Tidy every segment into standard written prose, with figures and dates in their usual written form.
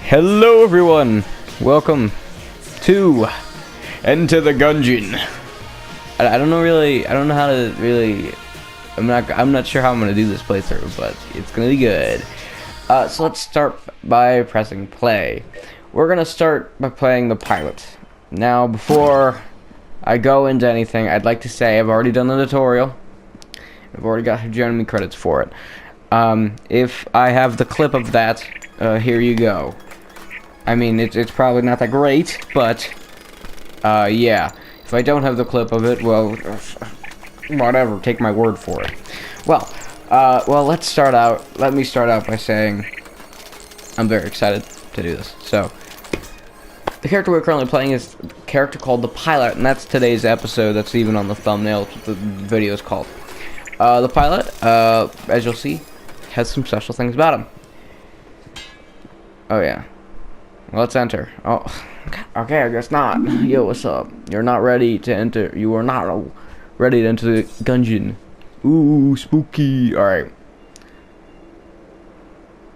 Hello everyone, welcome to Enter the Gungeon. I don't know how to really, I'm not sure how I'm gonna do this playthrough, but it's gonna be good. So let's start by pressing play. We're gonna start by playing the pilot. Now before I go into anything, I'd like to say I've already done the tutorial. I've already got Jeremy credits for it. If I have the clip of that, here you go. I mean, it's probably not that great, but, yeah. If I don't have the clip of it, well, whatever, take my word for it. Well, let me start out by saying I'm very excited to do this. So, the character we're currently playing is a character called the Pilot, and that's today's episode. That's even on the thumbnail. That's what the video is called. The Pilot, as you'll see, has some special things about him. Oh, yeah. Well, let's enter. Oh, okay, I guess not. Yo, what's up? You're not ready to enter. You are not ready to enter the Gungeon. Ooh, spooky. Alright.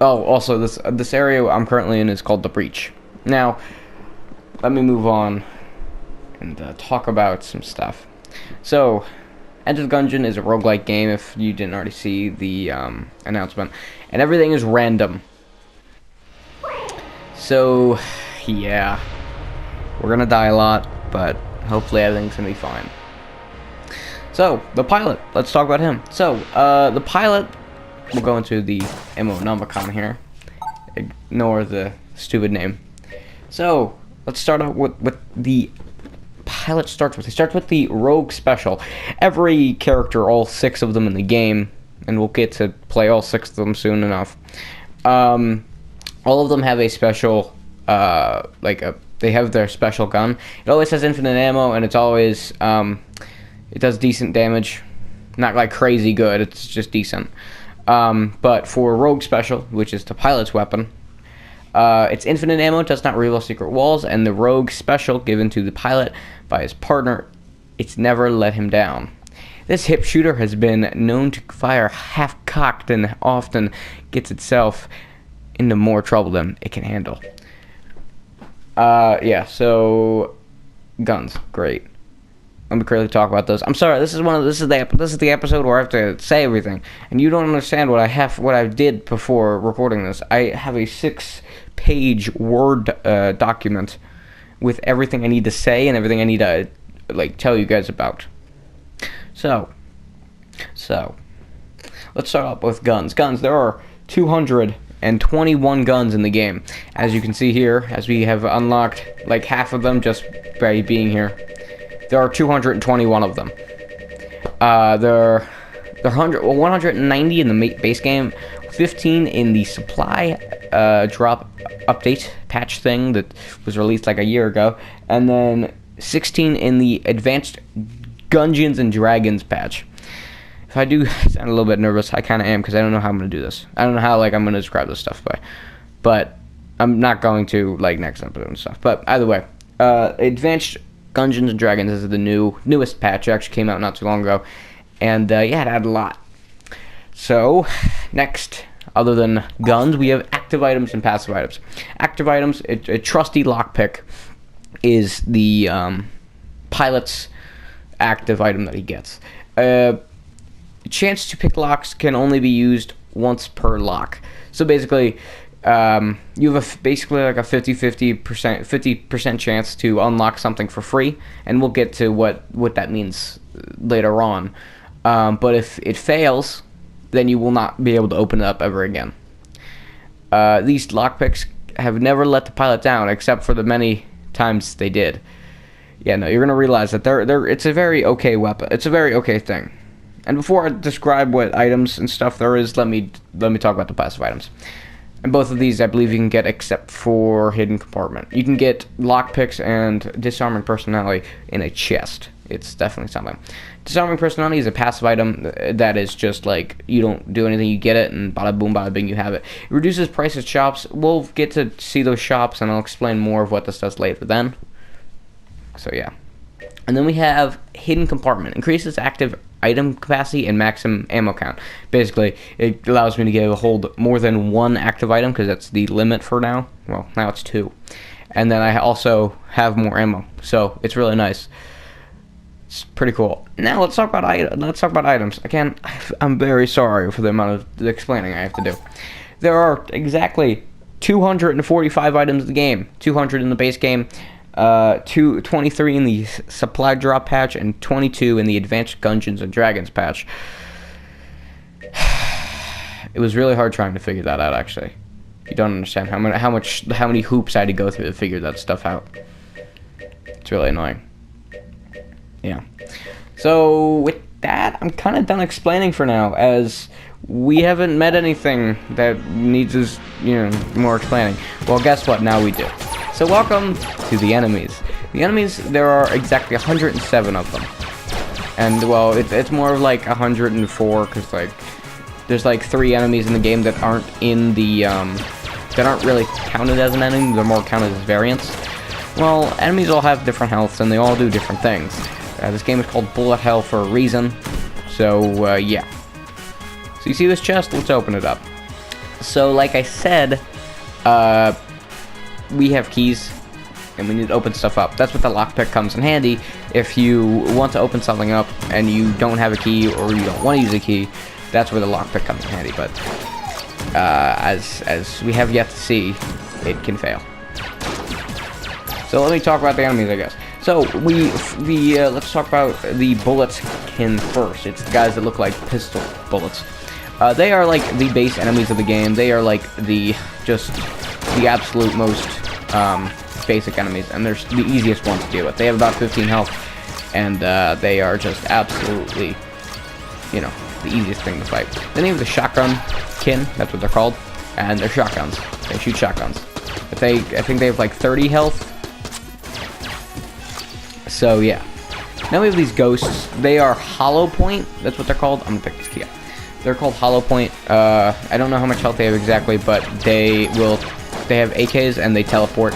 Oh, also, this area I'm currently in is called the Breach. Now, let me move on and talk about some stuff. So, Enter the Gungeon is a roguelike game, if you didn't already see the announcement. And everything is random. So, yeah. We're gonna die a lot, but hopefully everything's gonna be fine. So, the Pilot. Let's talk about him. So, the Pilot... We'll go into the Nomicon here. Ignore the stupid name. So, let's start out with the Pilot starts with. He starts with the Rogue Special. Every character, all 6 of them in the game, and we'll get to play all 6 of them soon enough. All of them have a special, they have their special gun. It always has infinite ammo, and it's always, it does decent damage. Not like crazy good, it's just decent. But for Rogue Special, which is the Pilot's weapon, it's infinite ammo, does not reveal secret walls, and the Rogue Special given to the Pilot by his partner, it's never let him down. This hip shooter has been known to fire half-cocked and often gets itself into more trouble than it can handle. Yeah, so guns, great. Let me quickly talk about those. I'm sorry, this is the episode where I have to say everything, and you don't understand what I did before recording this. I have a 6-page Word document with everything I need to say and everything I need to tell you guys about. So let's start off with guns. There are 221 guns in the game. As you can see here, as we have unlocked like half of them just by being here. There are 221 of them. There are 190 in the base game, 15 in the supply drop update patch thing that was released like a year ago, and then 16 in the advanced Gungeons and Dragons patch. If I do sound a little bit nervous, I kind of am, because I don't know how I'm going to do this. I don't know how I'm going to describe this stuff, but I'm not going to next episode and stuff. But either way, Advanced Gungeons and Dragons is the newest patch. It actually came out not too long ago, and yeah, it had a lot. So next, other than guns, we have active items and passive items. Active items, a trusty lockpick is the Pilot's active item that he gets. Chance to pick locks can only be used once per lock. So basically, you have basically like a 50% chance to unlock something for free, and we'll get to what that means later on. But if it fails, then you will not be able to open it up ever again. These lockpicks have never let the Pilot down, except for the many times they did. Yeah, no, you're gonna realize that it's a very okay weapon. It's a very okay thing. And before I describe what items and stuff there is, let me talk about the passive items. And both of these, I believe, you can get except for Hidden Compartment. You can get lockpicks and Disarming Personality in a chest. It's definitely something. Disarming Personality is a passive item that is just like, you don't do anything, you get it, and bada boom, bada bing, you have it. It reduces price at shops. We'll get to see those shops, and I'll explain more of what this does later then. So yeah. And then we have Hidden Compartment. Increases active item capacity and maximum ammo count. Basically, it allows me to hold more than one active item, because that's the limit for now. Well, now it's 2. And then I also have more ammo, so it's really nice. It's pretty cool. Now let's talk about items. Again, I'm very sorry for the amount of explaining I have to do. There are exactly 245 items in the game. 200 in the base game, 23 in the supply drop patch, and 22 in the advanced Gungeons and Dragons patch. It was really hard trying to figure that out, actually. You don't understand how many hoops I had to go through to figure that stuff out. It's really annoying. Yeah. So with that, I'm kind of done explaining for now, as we haven't met anything that needs more explaining. Well, guess what? Now we do. So welcome to the enemies. The enemies, there are exactly 107 of them. And well, it's more like 104, because like there's like 3 enemies in the game that aren't in the that aren't really counted as an enemy. They're more counted as variants. Well, enemies all have different healths, and they all do different things. This game is called Bullet Hell for a reason. So yeah. So you see this chest? Let's open it up. So like I said, we have keys, and we need to open stuff up. That's what the lockpick comes in handy. If you want to open something up and you don't have a key, or you don't want to use a key, that's where the lockpick comes in handy. But as we have yet to see, it can fail. So let me talk about the enemies, I guess. So let's talk about the bulletskin first. It's the guys that look like pistol bullets. They are like the base enemies of the game. They are like the absolute most basic enemies, and they're the easiest ones to deal with. They have about 15 health, and they are just absolutely, the easiest thing to fight. Then you have the shotgun kin. That's what they're called, and they're shotguns. They shoot shotguns. I think they have like 30 health. So yeah. Now we have these ghosts. They are hollow point. That's what they're called. I'm gonna pick this key up. They're called hollow point. I don't know how much health they have exactly, but they have AKs and they teleport,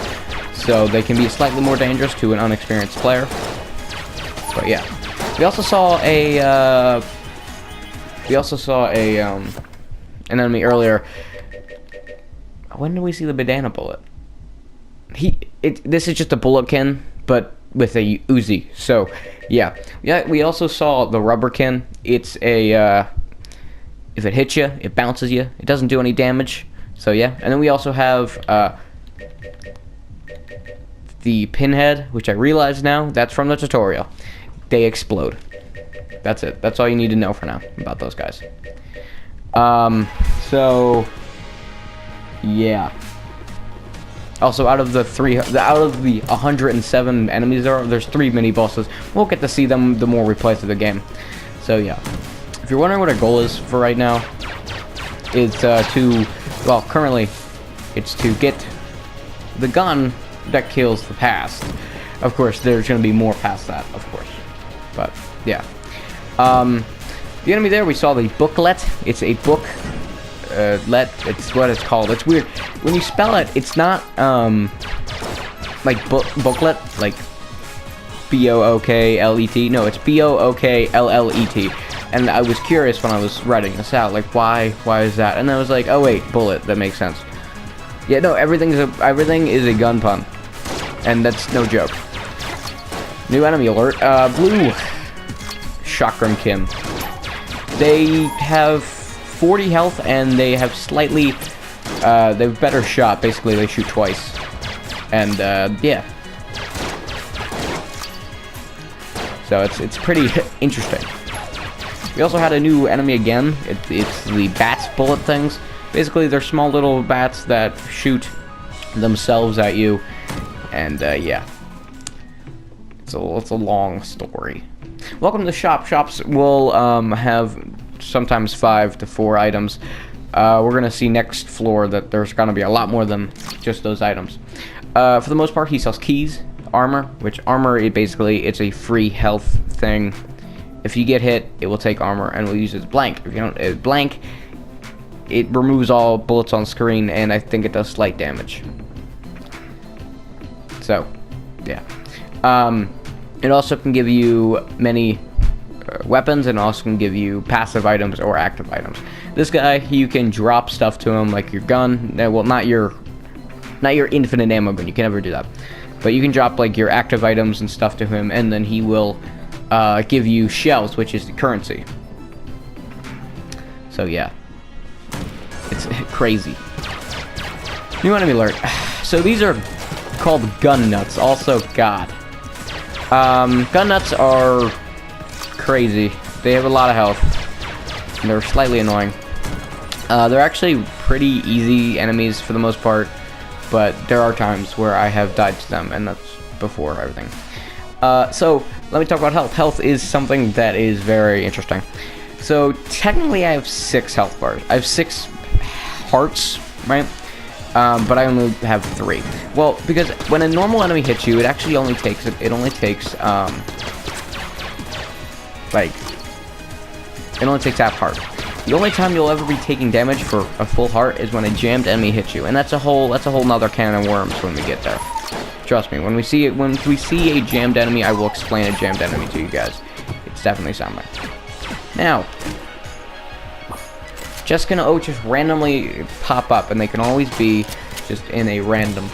so they can be slightly more dangerous to an unexperienced player. But yeah, we also saw an enemy earlier. When did we see the banana bullet? This is just a bulletkin, but with a Uzi. So yeah, we also saw the rubberkin. It's a if it hits you, it bounces you. It doesn't do any damage. So yeah, and then we also have the pinhead, which I realize now that's from the tutorial. They explode. That's it. That's all you need to know for now about those guys. So yeah. Also, out of the 107 enemies there's 3 mini bosses. We'll get to see them the more we play through the game. So yeah. If you're wondering what our goal is for right now, it's currently it's to get the gun that kills the past. Of course, there's going to be more past that, of course. But yeah. The enemy there, we saw the booklet. It's a book. It's what it's called. It's weird. When you spell it, it's not like booklet, like B-O-O-K-L-E-T. No, it's B-O-O-K-L-L-E-T. And I was curious when I was writing this out, like why is that? And I was like, oh wait, bullet. That makes sense. Yeah, no, everything is a gun pun, and that's no joke. New enemy alert. Blue Chakram Kim. They have 40 health, and they have slightly, they have better shot. Basically, they shoot twice, and yeah. So it's pretty interesting. We also had a new enemy again. It's the bats bullet things. Basically, they're small little bats that shoot themselves at you, and yeah. It's a long story. Welcome to the shop. Shops will have sometimes 5 to 4 items. We're gonna see next floor that there's gonna be a lot more than just those items. For the most part, he sells keys, armor, which armor it's a free health thing. If you get hit, it will take armor and will use it as blank. If you don't blank, it removes all bullets on screen, and I think it does slight damage. So, yeah. It also can give you many weapons, and also can give you passive items or active items. This guy, you can drop stuff to him like your gun. Well, not your infinite ammo gun. You can never do that. But you can drop like your active items and stuff to him, and then he will give you shells, which is the currency. So yeah, it's crazy. You want to be alert. So these are called gun nuts. Also, God, gun nuts are crazy. They have a lot of health, and they're slightly annoying. They're actually pretty easy enemies for the most part, but there are times where I have died to them, and that's before everything. So let me talk about health. Health is something that is very interesting. So technically I have 6 health bars. I have 6 hearts, right? But I only have 3. Well, because when a normal enemy hits you, it actually only takes half heart. The only time you'll ever be taking damage for a full heart is when a jammed enemy hits you, and that's a whole nother can of worms when we get there. Trust me, when we see a jammed enemy, I will explain a jammed enemy to you guys. It's definitely something. Now, just randomly pop up, and they can always be just in a random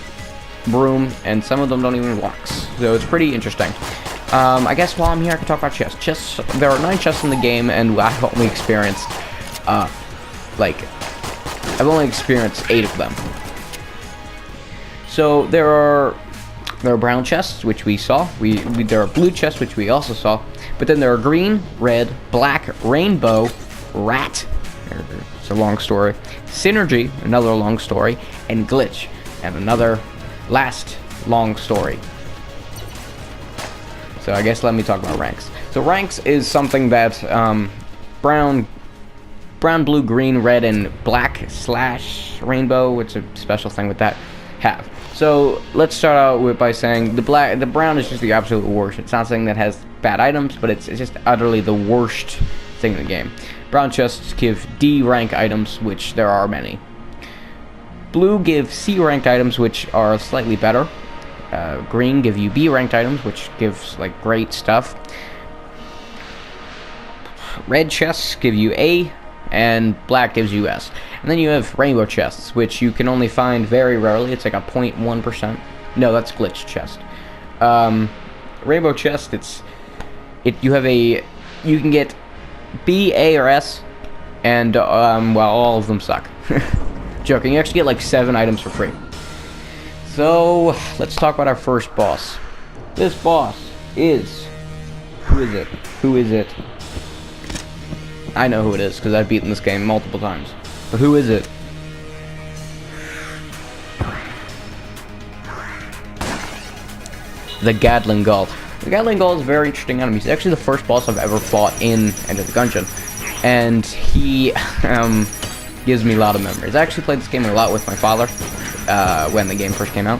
room, and some of them don't even walk. So it's pretty interesting. I guess while I'm here, I can talk about chests. There are 9 chests in the game, and I've only experienced, I've only experienced 8 of them. So there are brown chests, which we saw. There are blue chests, which we also saw. But then there are green, red, black, rainbow, rat. It's a long story. Synergy, another long story, and glitch, and another last long story. So I guess let me talk about ranks. So ranks is something that brown, blue, green, red, and black / rainbow, which is a special thing with that, have. So let's start out by saying the brown is just the absolute worst. It's not something that has bad items, but it's just utterly the worst thing in the game. Brown chests give D rank items, which there are many. Blue give C ranked items, which are slightly better. Green give you B ranked items, which gives like great stuff. Red chests give you A, and black gives you S. And then you have rainbow chests, which you can only find very rarely. It's like a 0.1%. No, that's glitch chest. Rainbow chest, you can get B, A, or S, and well, all of them suck. Joking. You actually get like 7 items for free. So let's talk about our first boss. This boss is... Who is it? I know who it is, because I've beaten this game multiple times. But who is it? The Gatling Gull. The Gatling Gull is a very interesting enemy. He's actually the first boss I've ever fought in Enter the Gungeon. And he gives me a lot of memories. I actually played this game a lot with my father when the game first came out.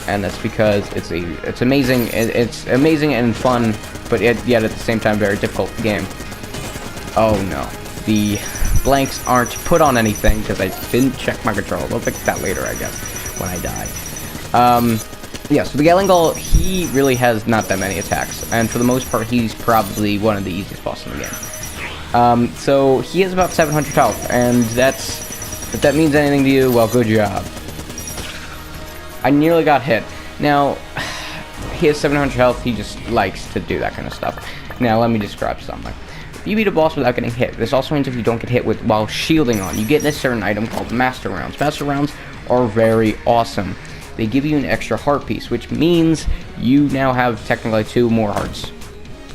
And that's because it's amazing. It's amazing and fun, but yet at the same time very difficult game. Oh no, the blanks aren't put on anything because I didn't check my controls. I'll fix that later, I guess, when I die. Yeah, so the Gatling Gull, he really has not that many attacks, and for the most part, he's probably one of the easiest bosses in the game. So he has about 700 health, and if that means anything to you, well, good job. I nearly got hit. Now, he has 700 health, he just likes to do that kind of stuff. Now, let me describe something. If you beat a boss without getting hit, this also means if you don't get hit while shielding on, you get a certain item called Master Rounds. Master Rounds are very awesome. They give you an extra heart piece, which means you now have technically 2 more hearts.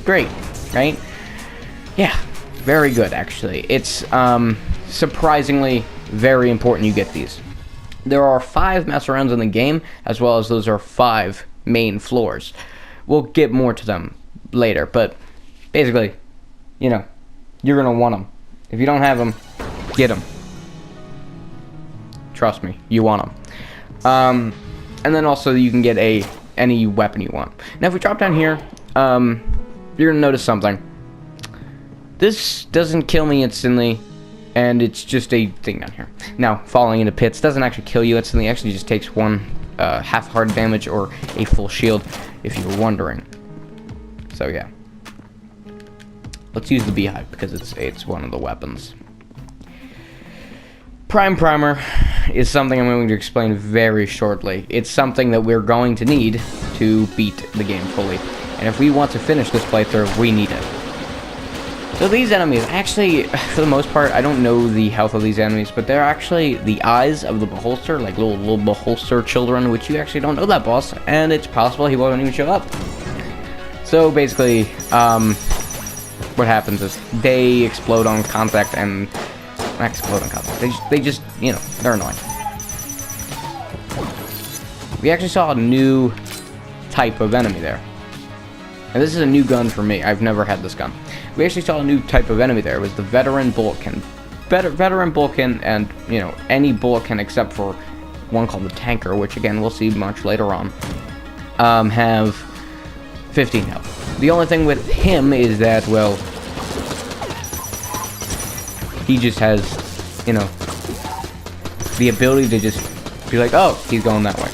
Great, right? Yeah, very good, actually. It's surprisingly very important you get these. There are 5 Master Rounds in the game, as well as those are 5 main floors. We'll get more to them later, but basically, you know, you're going to want them. If you don't have them, get them. Trust me, you want them. And then also you can get any weapon you want. Now if we drop down here, you're gonna notice something. This doesn't kill me instantly, and it's just a thing down here. Now falling into pits doesn't actually kill you instantly. It actually just takes 1 half heart damage or a full shield, if you were wondering. So yeah. let's use the beehive because it's one of the weapons. Prime Primer is something I'm going to explain very shortly. It's something that we're going to need to beat the game fully. And if we want to finish this playthrough, we need it. So these enemies, actually, for the most part, I don't know the health of these enemies, but they're actually the eyes of the Beholster, like little Beholster children, which you actually don't know that boss, and it's possible he won't even show up. So basically, what happens is they explode on contact, and not explode on contact. They just, you know, they're annoying. We actually saw a new type of enemy there. And this is a new gun for me. I've never had this gun. We actually saw a new type of enemy there. It was the Veteran Bulletkin. Veteran Bulletkin and, you know, any Bulletkin except for one called the Tanker, which again we'll see much later on, have 15 health. The only thing with him is that, well, he just has, you know, the ability to just be like, oh, he's going that way.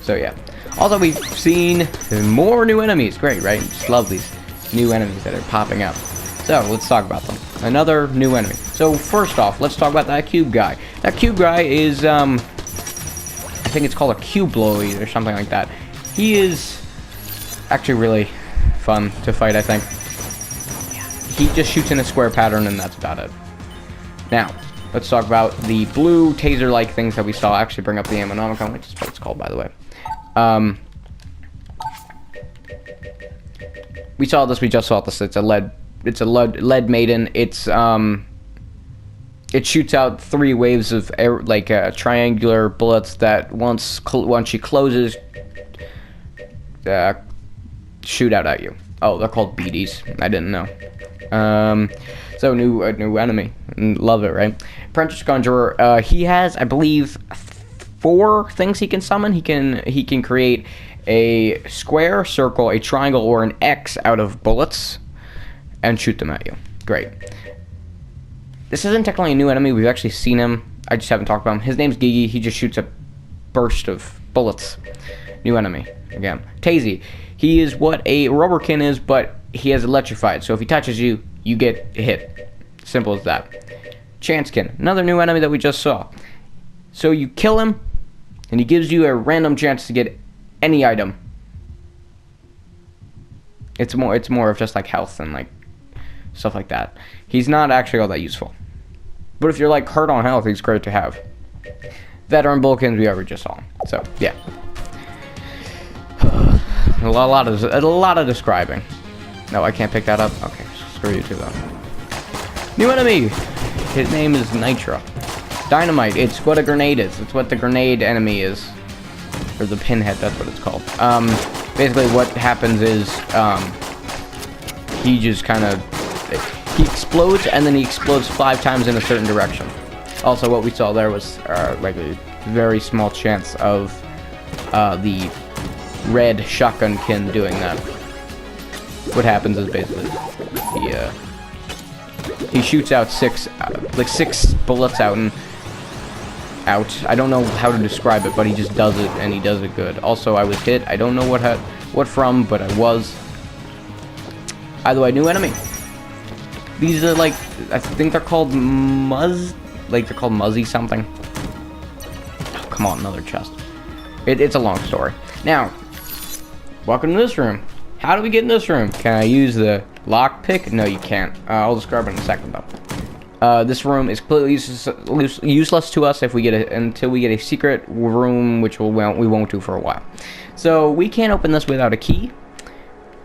So yeah. Also, we've seen more new enemies. Great, right? Just love these new enemies that are popping up. So, let's talk about them. Another new enemy. So, first off, let's talk about that cube guy. That cube guy is, I think it's called a cubloid or something like that. He is actually really fun to fight, I think. He just shoots in a square pattern, and that's about it. Now, let's talk about the blue taser-like things that we saw. Actually bring up the Ammonomicon, which is what it's called, by the way. We saw this. We just saw this. It's a lead maiden. It's it shoots out 3 waves of air, like triangular bullets that once she closes, shoot out at you. Oh, they're called BDs. I didn't know. So a new enemy. Love it, right? Apprentice Conjurer. He has, I believe, 4 things he can summon. He can create a square, circle, a triangle, or an X out of bullets and shoot them at you. Great. This isn't technically a new enemy. We've actually seen him. I just haven't talked about him. His name's Gigi. He just shoots a burst of bullets. New enemy. Again. Tazy. He is what a rubberkin is, but he has electrified. So if he touches you, you get hit. Simple as that. Chancekin. Another new enemy that we just saw. So you kill him, and he gives you a random chance to get any item. It's more of just like health and like stuff like that. He's not actually all that useful. But if you're like hurt on health, he's great to have. Veteran Bulkins we already just saw. So yeah. a lot of describing. No, I can't pick that up. Okay, screw you too though. New enemy. His name is Nitro. Dynamite. It's what a grenade is. It's what the grenade enemy is. Or the pinhead, that's what it's called. Basically what happens is, he just kind of, he explodes, and then he explodes 5 times in a certain direction. Also, what we saw there was, like a very small chance of, the red shotgunkin doing that. What happens is basically, he shoots out 6 bullets out, and I don't know how to describe it, but he just does it, and he does it good. Also, I was hit. I don't know what from, but I was. Either way, new enemy. These are like, I think they're called they're called Muzzy something. Oh, come on, another chest. It's a long story. Now, welcome to this room. How do we get in this room? Can I use the lockpick? No, you can't. I'll describe it in a second, though. This room is completely useless to us until we get a secret room, which we won't do for a while. So we can't open this without a key.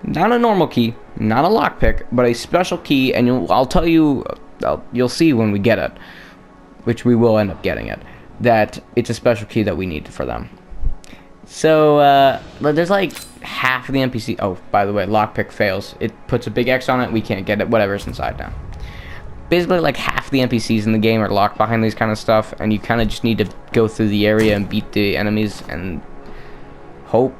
Not a normal key, not a lockpick, but a special key, and I'll tell you, you'll see when we get it, which we will end up getting it, that it's a special key that we need for them. So, there's like half of the NPC. Oh, by the way, lockpick fails. It puts a big X on it. We can't get it. Whatever's inside now. Basically, like half the NPCs in the game are locked behind these kind of stuff, and you kind of just need to go through the area and beat the enemies and hope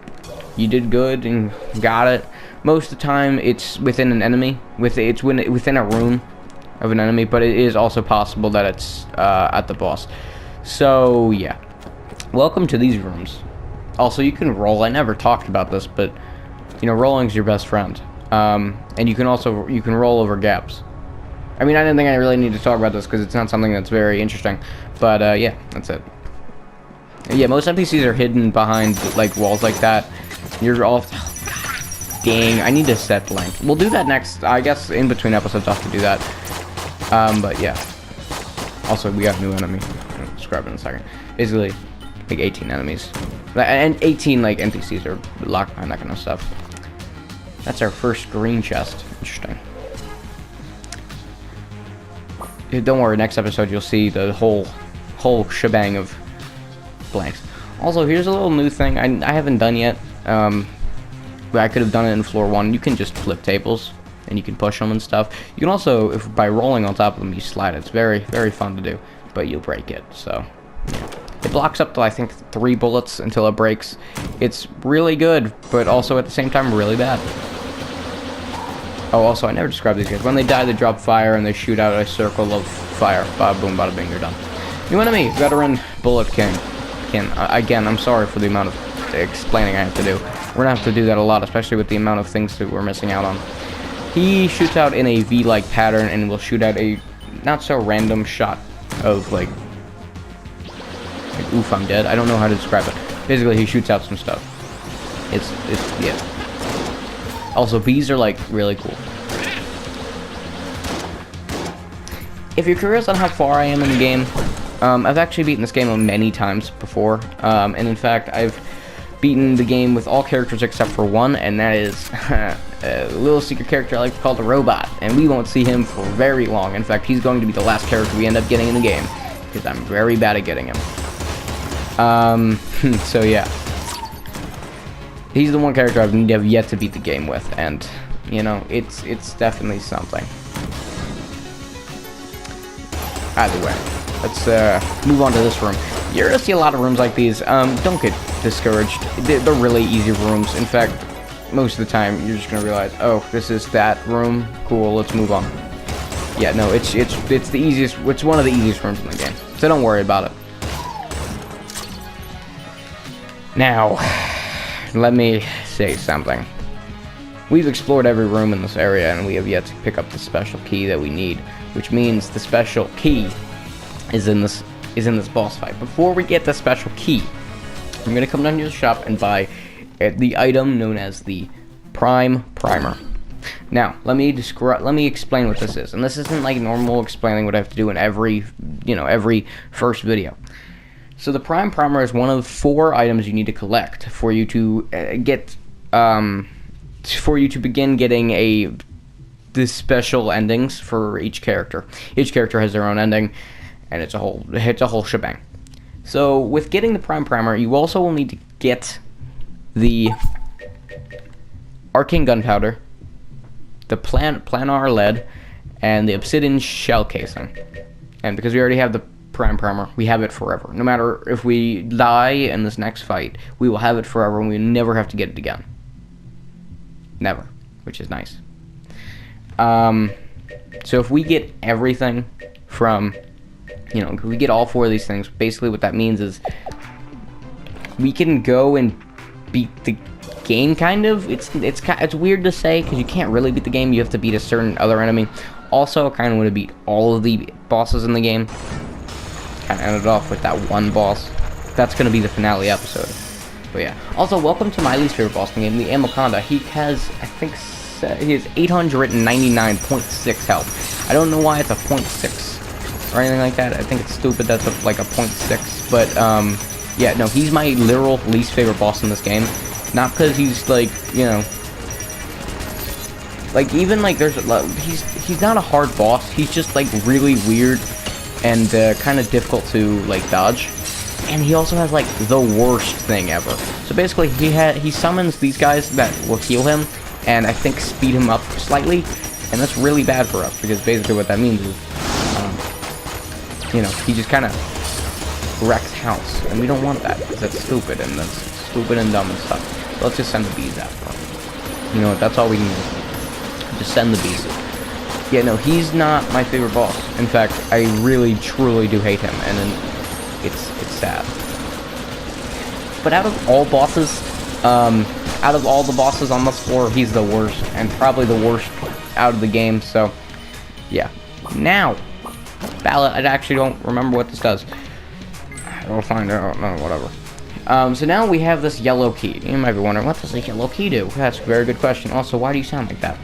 you did good and got it. Most of the time, it's within an enemy. It's within a room of an enemy, but it is also possible that it's at the boss. So, yeah. Welcome to these rooms. Also, you can roll. I never talked about this, but, you know, rolling's your best friend. and you can roll over gaps. I mean, I didn't think I really need to talk about this because it's not something that's very interesting, but yeah, that's it. Yeah, most NPCs are hidden behind like walls like that. You're all, oh, God, dang, I need to set length. We'll do that next, I guess. In between episodes, I'll have to do that. But yeah. Also, we got a new enemy. I'll describe it in a second. Basically, like 18 enemies, and 18 like NPCs are locked behind that kind of stuff. That's our first green chest. Interesting. Don't worry, next episode you'll see the whole shebang of blanks. Also, here's a little new thing I haven't done yet, but I could have done it in floor 1. You can just flip tables, and you can push them and stuff. You can also, if by rolling on top of them, you slide it. It's very, very fun to do, but you'll break it, so yeah. It blocks up to, I think, 3 bullets until it breaks. It's really good, but also at the same time really bad. Oh, also, I never described these guys. When they die, they drop fire, and they shoot out a circle of fire. Bada boom, bada bing, you're done. New enemy, veteran Bullet King. Again, I'm sorry for the amount of explaining I have to do. We're gonna have to do that a lot, especially with the amount of things that we're missing out on. He shoots out in a V-like pattern, and will shoot out a not-so-random shot of, like, oof, I'm dead. I don't know how to describe it. Basically, he shoots out some stuff. It's yeah. Also, bees are, like, really cool. If you're curious on how far I am in the game, I've actually beaten this game many times before. And in fact, I've beaten the game with all characters except for one, and that is a little secret character I like to call the Robot. And we won't see him for very long. In fact, he's going to be the last character we end up getting in the game, because I'm very bad at getting him. So yeah. He's the one character I've yet to beat the game with, and, you know, it's definitely something. Either way, let's move on to this room. You're gonna see a lot of rooms like these. Don't get discouraged. They're really easy rooms. In fact, most of the time, you're just gonna realize, oh, this is that room. Cool, let's move on. Yeah, no, it's the easiest. It's one of the easiest rooms in the game, so don't worry about it. Now, let me say something. We've explored every room in this area, and we have yet to pick up the special key that we need, which means the special key is in this boss fight. Before we get the special key, I'm gonna come down to the shop and buy the item known as the Prime Primer. Now, let me explain what this is, and this isn't like normal explaining what I have to do in every first video. So the Prime Primer is one of 4 items you need to collect for you to begin getting the special endings for each character. Each character has their own ending, and it's a whole shebang. So with getting the Prime Primer, you also will need to get the Arcane Gunpowder, the Planar Lead, and the Obsidian Shell Casing. And because we already have the Prime Primer, we have it forever. No matter if we die in this next fight, we will have it forever, and we never have to get it again. Never, which is nice. So if we get everything from, if we get all 4 of these things, basically what that means is we can go and beat the game, kind of. It's weird to say, because you can't really beat the game. You have to beat a certain other enemy. Also, I kind of want to beat all of the bosses in the game. Kind of ended off with that one boss. That's going to be the finale episode. But yeah. Also, welcome to my least favorite boss in the game, the Amoconda. He has, I think, he has 899.6 health. I don't know why it's a 0.6 or anything like that. I think it's stupid that's like a 0.6. But, yeah, no, he's my literal least favorite boss in this game. Not because he's, like, like, even, like, he's not a hard boss. He's just, like, really weird and kind of difficult to, like, dodge. And he also has, like, the worst thing ever. So basically, he summons these guys that will heal him, and I think speed him up slightly, and that's really bad for us, because basically what that means is, he just kind of wrecks house, and we don't want that, because that's stupid, and that's stupid and dumb and stuff. So let's just send the bees after him. You know what, that's all we can do. Just send the bees. Yeah, no, he's not my favorite boss. In fact, I really, truly do hate him, and then it's sad. But out of all bosses, Out of all the bosses on this floor, he's the worst, and probably the worst out of the game, so, yeah. Now, ballot, I actually don't remember what this does. I'll find out, no, whatever. So now we have this yellow key. You might be wondering, what does the yellow key do? That's a very good question. Also, why do you sound like that?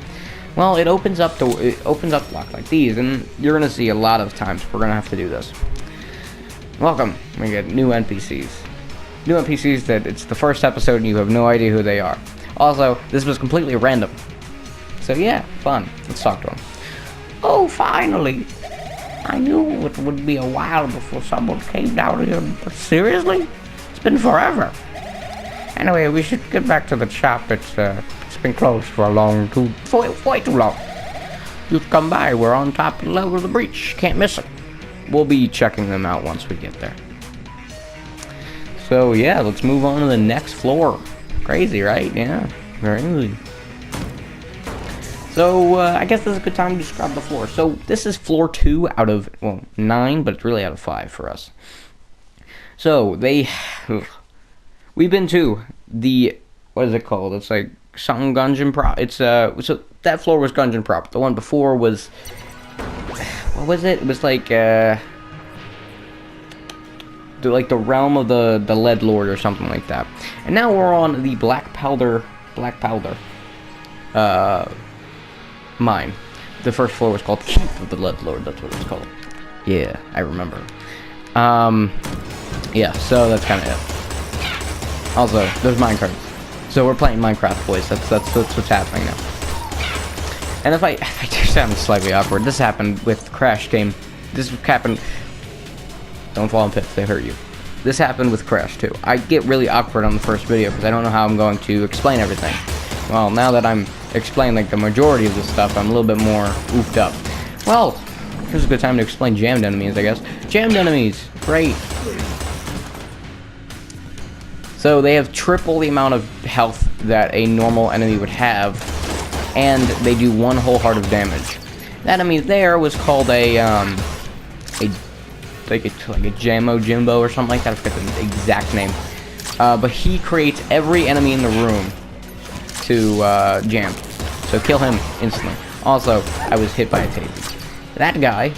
Well, it opens up blocks like these, and you're gonna see a lot of times we're gonna have to do this. Welcome. We get new NPCs. New NPCs that it's the first episode and you have no idea who they are. Also, this was completely random. So yeah, fun. Let's talk to them. Oh, finally! I knew it would be a while before someone came down here, but seriously? It's been forever. Anyway, we should get back to the shop. It's been closed for way too long. You come by. We're on top level of the breach. Can't miss it. We'll be checking them out once we get there. So yeah, let's move on to the next floor. Crazy, right? Yeah, very easy. So I guess this is a good time to describe the floor. So this is floor 2 out of, well, 9, but it's really out of 5 for us. So we've been to the, what is it called? It's like something Gungeon prop. It's so that floor was Gungeon prop. The one before was, what was it? It was like the realm of the Lead Lord or something like that. And now we're on the black powder mine. The first floor was called Keep of the Lead Lord. That's what it was called. Yeah, I remember. Yeah, so that's kind of it. Also, there's Minecraft. So we're playing Minecraft, boys. That's what's happening now. And if I do sound slightly awkward, this happened with Crash game. This happened. Don't fall in pits; they hurt you. This happened with Crash too. I get really awkward on the first video because I don't know how I'm going to explain everything. Well, now that I'm explaining like the majority of this stuff, I'm a little bit more oofed up. Well, here's a good time to explain jammed enemies, I guess. Jammed enemies, great. So they have triple the amount of health that a normal enemy would have, and they do 1 whole heart of damage. That enemy there was called a Jamo Jimbo or something like that. I forget the exact name. But he creates every enemy in the room to jam. So kill him instantly. Also, I was hit by a taser. That guy,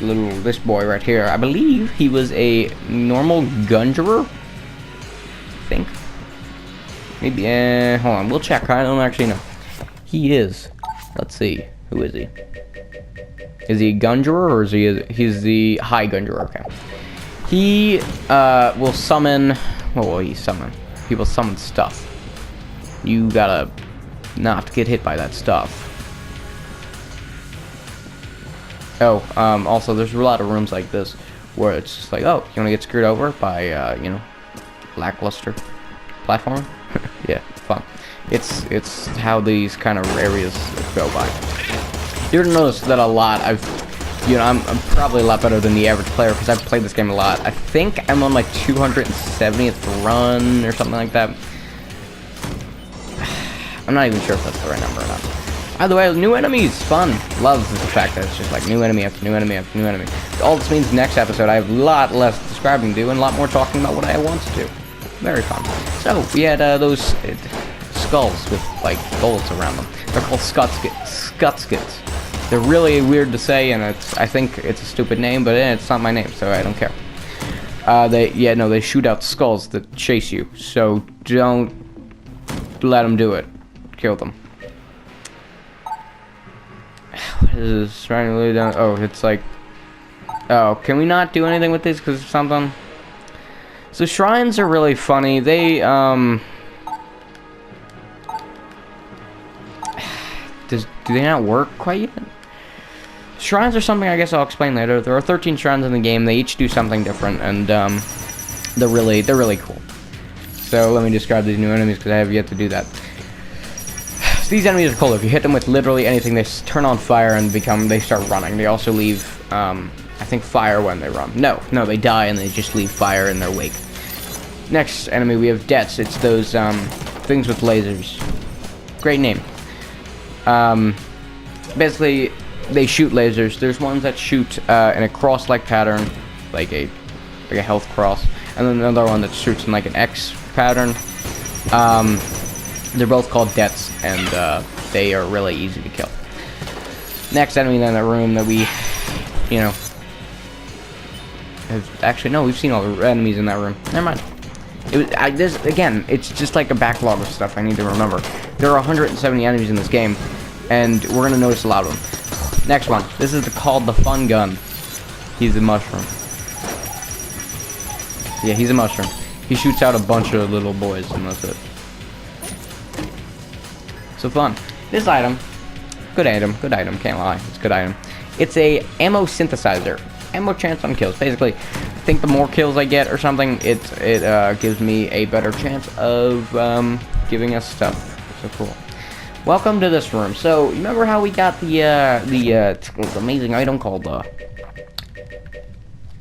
this boy right here, I believe he was a normal Gungerer. I think. Maybe, hold on, we'll check. I don't actually know. He is. Let's see. Who is he? Is he a Gungerer or is he's the high Gungerer? Okay. He will summon. What will he summon? He will summon stuff. You gotta not get hit by that stuff. Oh, also there's a lot of rooms like this where it's just like, oh, you wanna get screwed over by you know, lackluster platform? Yeah, it's fun. It's how these kind of areas go by. You're gonna notice that a lot. I'm probably a lot better than the average player because I've played this game a lot. I think I'm on like 270th run or something like that. I'm not even sure if that's the right number or not. Either way, new enemies, fun. Love the fact that it's just like new enemy after new enemy after new enemy. All this means next episode I have a lot less describing to do and a lot more talking about what I want to do. Very fun. So we had those skulls with like bullets around them. They're called skutskits. They're really weird to say, and I think it's a stupid name, but it's not my name, so I don't care. They shoot out skulls that chase you, so don't let them do it. Kill them. What is this? Trying to lay down. Oh, it's like. Oh, can we not do anything with these because of something? So shrines are really funny. They do they not work quite yet? Shrines are something I guess I'll explain later. There are 13 shrines in the game. They each do something different, and they're really cool. So let me describe these new enemies because I have yet to do that. So these enemies are cool. If you hit them with literally anything, they turn on fire and they start running. They also leave I think fire when they run. No, they die and they just leave fire in their wake. Next enemy we have Debts. It's those things with lasers. Great name. Basically, they shoot lasers. There's ones that shoot in a cross-like pattern, like a health cross, and then another one that shoots in like an X pattern. They're both called Debts, and they are really easy to kill. Next enemy in that room that we, you know, actually, no, we've seen all the enemies in that room. Never mind. This again, it's just like a backlog of stuff I need to remember. There are 170 enemies in this game, and we're gonna notice a lot of them. Next one. This is called the Fun Gun. He's a mushroom. Yeah, he's a mushroom. He shoots out a bunch of little boys, and that's it. So fun. This item, good item, can't lie. It's a good item. It's a ammo synthesizer. Ammo chance on kills. Basically, I think the more kills I get or something, it gives me a better chance of giving us stuff. So cool. Welcome to this room. So, you remember how we got the amazing item called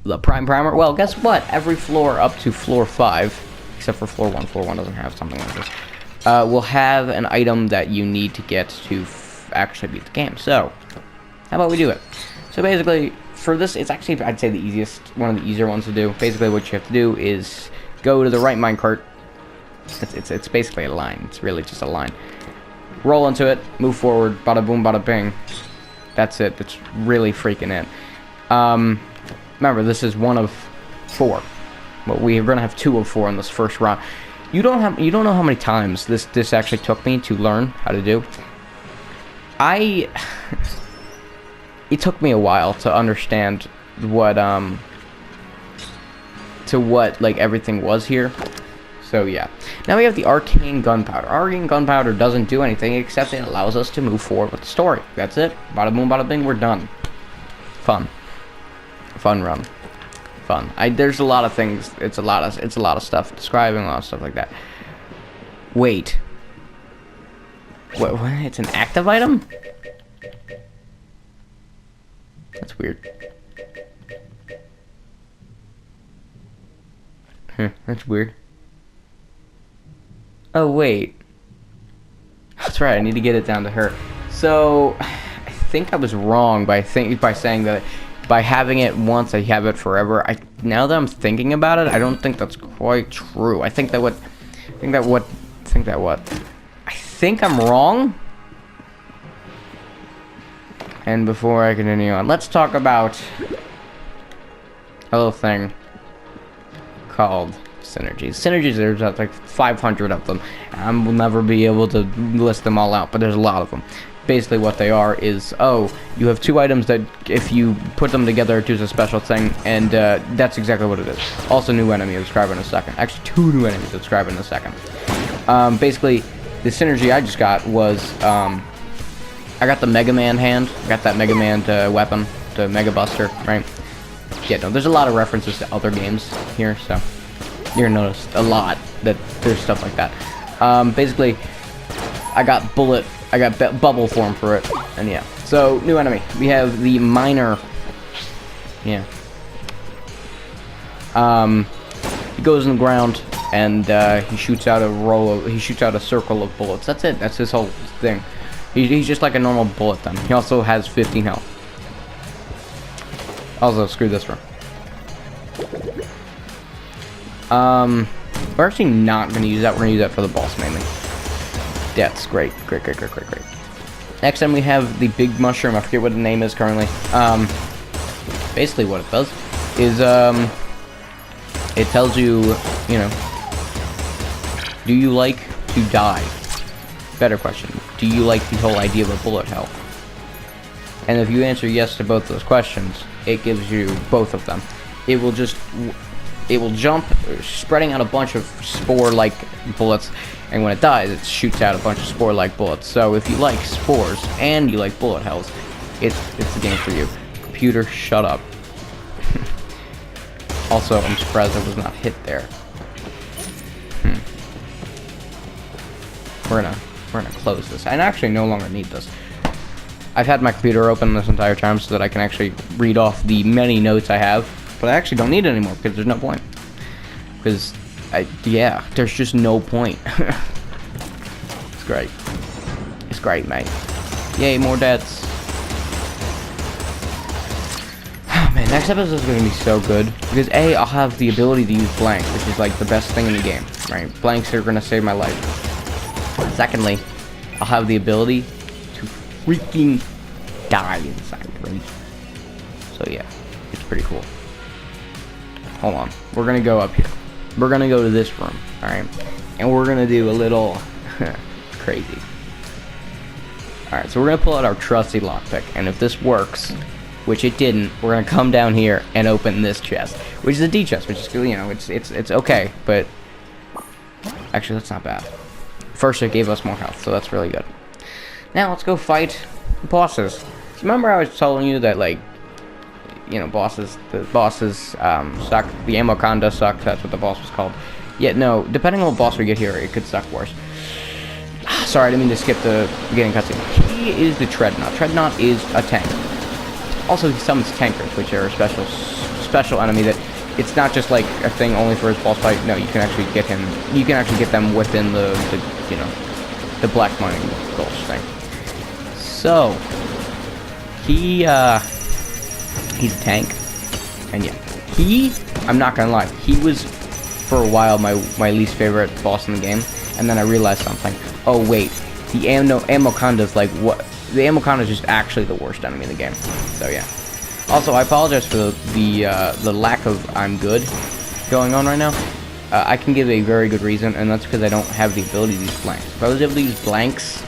the Prime Primer? Well, guess what? Every floor up to floor 5, except for floor 1. Floor 1 doesn't have something like this. Will have an item that you need to get to actually beat the game. So, how about we do it? So basically, for this, it's actually, I'd say, one of the easier ones to do. Basically, what you have to do is go to the right minecart. It's basically a line. It's really just a line. Roll into it, move forward, bada boom, bada bing. That's it. That's really freaking it. Remember, this is 1 of 4. But we're gonna have 2 of 4 in this first round. You don't know how many times this actually took me to learn how to do. It took me a while to understand what like everything was here. So yeah. Now we have the arcane gunpowder. Arcane gunpowder doesn't do anything except it allows us to move forward with the story. That's it. Bada boom, bada bing, we're done. Fun run. Fun. There's a lot of things. It's a lot of stuff describing, a lot of stuff like that. Wait. What? It's an active item? That's weird. That's weird. Oh, wait. That's right, I need to get it down to her. So, I think I was wrong by saying that by having it once, I have it forever. Now that I'm thinking about it, I don't think that's quite true. I think I'm wrong. And before I continue on, let's talk about a little thing called synergies. Synergies, there's like 500 of them. I will never be able to list them all out, but there's a lot of them. Basically what they are is, you have 2 items that if you put them together it does a special thing, and that's exactly what it is. Also, new enemy, I'll describe in a second. Actually, 2 new enemies, I'll describe in a second. Basically, the synergy I just got was, I got the Mega Man hand. I got that Mega Man weapon, the Mega Buster, right? Yeah, no, there's a lot of references to other games here, so you're gonna notice a lot that there's stuff like that. Basically, I got bubble form for it, and yeah. So, new enemy. We have the Miner. Yeah. He goes in the ground, and he shoots out a circle of bullets. That's it. That's his whole thing. He's just like a normal bullet then. He also has 15 health. Also, screw this one. We're actually not going to use that. We're going to use that for the boss mainly. That's great. Great. Next time we have the big mushroom. I forget what the name is currently. Basically what it does is, it tells you, do you like to die? Better question. Do you like the whole idea of a bullet hell? And if you answer yes to both those questions, it gives you both of them. It will jump, spreading out a bunch of spore-like bullets, and when it dies, it shoots out a bunch of spore-like bullets. So if you like spores and you like bullet hells, it's the game for you. Computer, shut up. Also, I'm surprised I was not hit there. We're gonna close this. I actually no longer need this. I've had my computer open this entire time so that I can actually read off the many notes I have, but I actually don't need it anymore because there's no point. Because, there's just no point. It's great. It's great, mate. Yay, more deaths. Oh, man, next episode is going to be so good. Because, A, I'll have the ability to use blank, which is, like, the best thing in the game, right? Blanks are going to save my life. Secondly, I'll have the ability to freaking die inside, right? So yeah, it's pretty cool. Hold on, we're gonna go up here. We're gonna go to this room, alright? And we're gonna do a little crazy. Alright, so we're gonna pull out our trusty lockpick, and if this works, which it didn't, we're gonna come down here and open this chest, which is a D chest, which is, you know, it's okay, but actually that's not bad. First, it gave us more health, so that's really good. Now let's go fight bosses. Remember, I was telling you that, like, you know, the bosses suck. The ammo con does suck. That's what the boss was called. Yeah, no, depending on what boss we get here, it could suck worse. Sorry, I didn't mean to skip the beginning cutscene. He is the Treadnought. Treadnought is a tank. Also, he summons tankers, which are a special enemy that it's not just like a thing only for his boss fight. No, you can actually get him. You can actually get them within the you know, the black mining gulch thing. So he's a tank, and yeah, I'm not gonna lie, he was for a while my least favorite boss in the game, and then I realized something. Oh wait, the ammo con is like what? The ammo con is just actually the worst enemy in the game. So yeah. Also, I apologize for the lack of I'm good going on right now. I can give a very good reason, and that's because I don't have the ability to use blanks. If I was able to use blanks,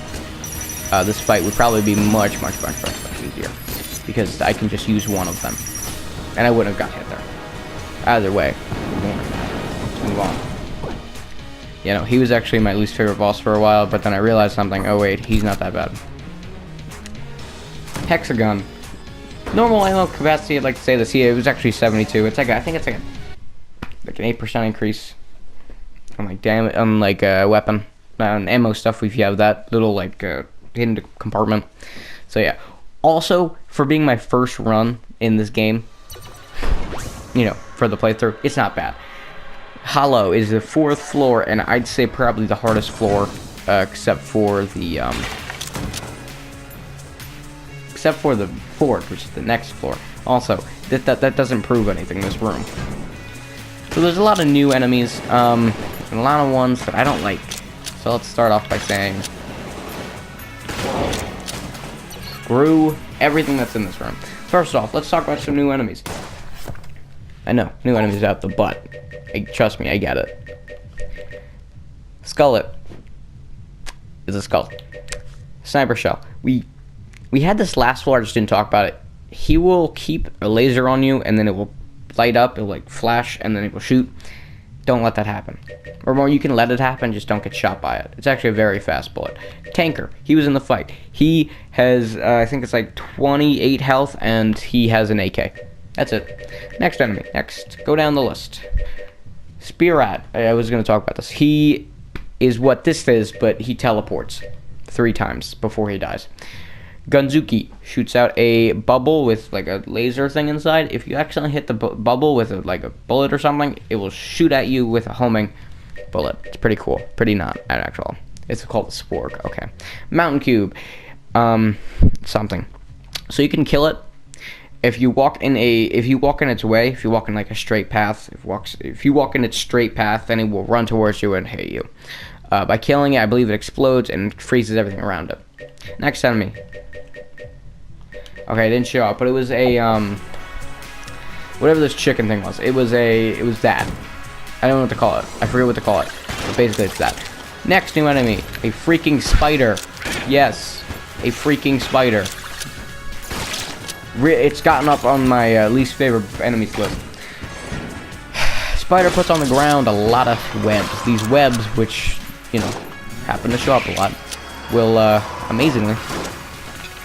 this fight would probably be much easier, because I can just use one of them, and I wouldn't have got hit there. Either way, let's move on. You know, he was actually my least favorite boss for a while, but then I realized something. Oh wait, he's not that bad. Hexagon. Normal ammo capacity, I'd like to say this. Yeah, it was actually 72. It's like I think it's like an 8% increase on like weapon and ammo stuff if you have that little like hidden compartment. So yeah. Also, for being my first run in this game, you know, for the playthrough, it's not bad. Hollow is the 4th floor, and I'd say probably the hardest floor, except for the fort, which is the next floor. Also, that doesn't prove anything, this room. So there's a lot of new enemies, and a lot of ones that I don't like. So let's start off by saying, screw everything that's in this room. First off, let's talk about some new enemies. I know, new enemies out the butt. Trust me, I get it. Skullet is a skull. Sniper shell. We had this last floor, I just didn't talk about it. He will keep a laser on you, and then it will light up, it'll like flash, and then it will shoot. Don't let that happen. Or more, you can let it happen, just don't get shot by it. It's actually a very fast bullet. Tanker, he was in the fight. He has, I think it's like 28 health, and he has an AK. That's it. Next enemy. Next. Go down the list. Spearrat. I was going to talk about this. He is what this is, but he teleports 3 times before he dies. Gunzuki shoots out a bubble with like a laser thing inside. If you accidentally hit the bubble with like a bullet or something, it will shoot at you with a homing bullet. It's pretty cool. Pretty not, actual. It's called a spork. Okay. Mountain Cube. Something. So you can kill it. If you walk in its way, if you walk in like a straight path, if you walk in its straight path, then it will run towards you and hit you. By killing it, I believe it explodes and freezes everything around it. Next enemy. Okay, it didn't show up, but it was a whatever this chicken thing was. It was that. I don't know what to call it. I forget what to call it. But basically, it's that. Next new enemy, a freaking spider. Yes, a freaking spider. It's gotten up on my least favorite enemies list. Spider puts on the ground a lot of webs. These webs, which, you know, happen to show up a lot, will amazingly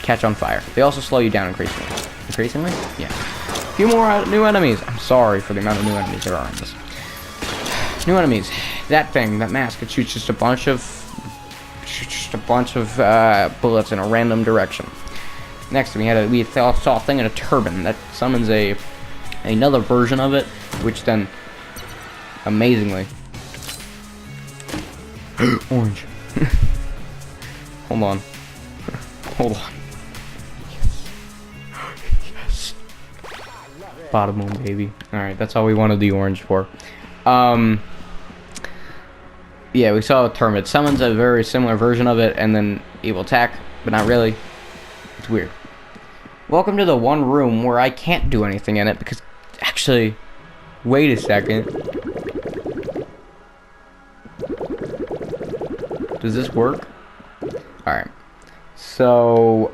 catch on fire. They also slow you down increasingly. Increasingly? Yeah. A few more new enemies. I'm sorry for the amount of new enemies there are in this. New enemies. That thing, that mask, it shoots just a bunch of bullets in a random direction. Next, we saw a thing in a turban that summons another version of it, which then amazingly orange. Hold on. Hold on. Yes. Bottom one, baby. Alright, that's all we wanted the orange for. Yeah, we saw a term. It summons a very similar version of it, and then it will attack, but not really. It's weird. Welcome to the one room where I can't do anything in it, because... Actually, wait a second. Does this work? Alright. So,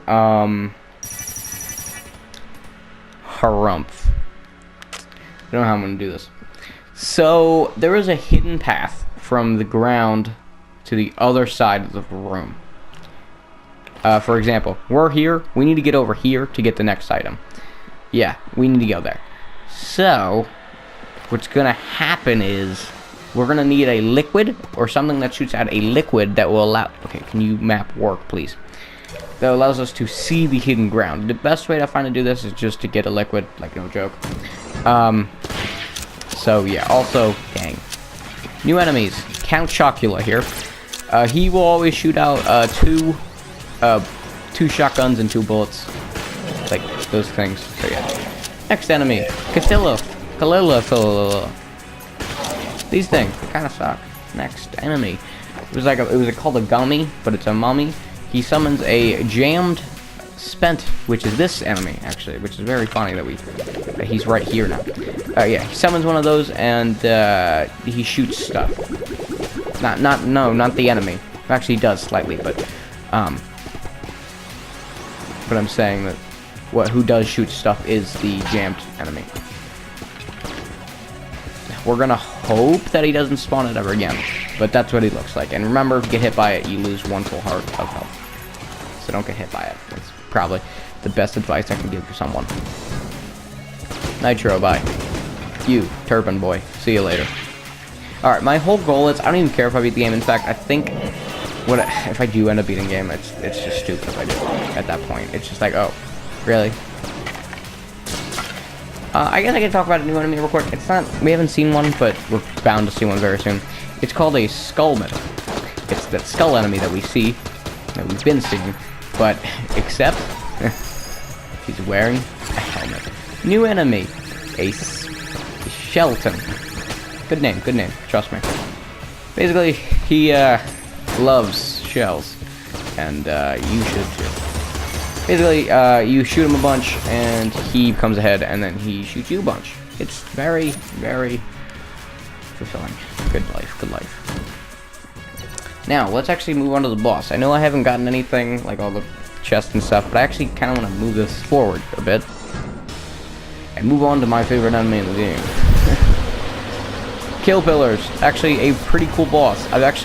Harumph. I don't know how I'm going to do this. So, there is a hidden path from the ground to the other side of the room. For example, we're here. We need to get over here to get the next item. Yeah, we need to go there. So, what's going to happen is we're going to need a liquid or something that shoots out a liquid that will allow... Okay, can you map work, please? That allows us to see the hidden ground. The best way to find to do this is just to get a liquid, like no joke. So yeah, also, dang. New enemies. Count Chocula here. He will always shoot out two shotguns and 2 bullets. Like those things. So yeah. Next enemy. Castillo. Kalila. These things kind of suck. Next enemy. It was called a gummy, but it's a mummy. He summons a jammed spent, which is this enemy actually, which is very funny that he's right here now. Yeah, he summons one of those and he shoots stuff. Not the enemy. Actually, he does slightly, but I'm saying that who does shoot stuff is the jammed enemy. We're gonna hope that he doesn't spawn it ever again, but that's what he looks like. And remember, if you get hit by it, you lose 1 full heart of health. So don't get hit by it. That's probably the best advice I can give to someone. Nitro, bye. You, Turpin boy. See you later. Alright, my whole goal is, I don't even care if I beat the game. In fact, I think, if I do end up beating the game, it's just stupid if I do at that point. It's just like, oh, really? I guess I can talk about a new enemy real quick. It's not, we haven't seen one, but we're bound to see one very soon. It's called a Skullman. It's that skull enemy that we see, that we've been seeing, but except he's wearing a helmet. New enemy, a Shelton. Good name, trust me. Basically, he loves shells, and you should too. Basically, you shoot him a bunch, and he comes ahead, and then he shoots you a bunch. It's very, very fulfilling. Good life. Now, let's actually move on to the boss. I know I haven't gotten anything, like all the chests and stuff, but I actually kind of want to move this forward a bit. And move on to my favorite enemy in the game. Kill Pillars. Actually, a pretty cool boss. I'm not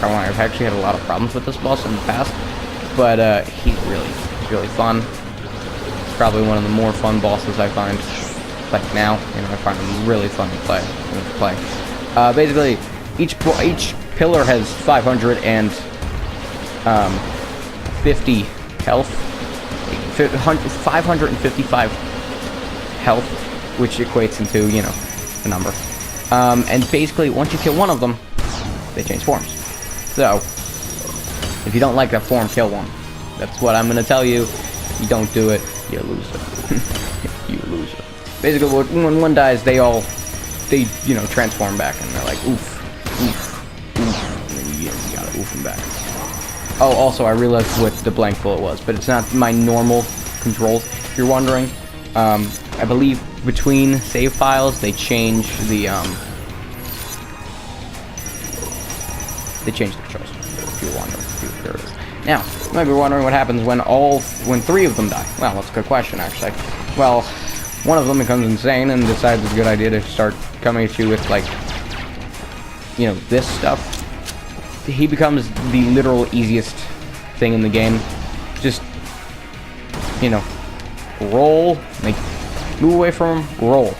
gonna lie, I've actually had a lot of problems with this boss in the past, but he's really fun. It's probably one of the more fun bosses I find. Like now, I find him really fun to play. Basically, each pillar has 550 health, 555 health, which equates into a number. And basically, once you kill one of them, they change forms. So, if you don't like that form, kill one. That's what I'm gonna tell you. You don't do it, you lose it. You lose it. Basically, when one dies, they transform back, and they're like, oof, and then you gotta oof them back. Oh, also, I realized what the blank bullet was, but it's not my normal controls. If you're wondering, I believe between save files, they change the controls. If you're wondering, there it is. Now, you might be wondering what happens when 3 of them die. Well, that's a good question, actually. Well, one of them becomes insane and decides it's a good idea to start coming at you with, this stuff. He becomes the literal easiest thing in the game. Just, roll, move away from him, roll.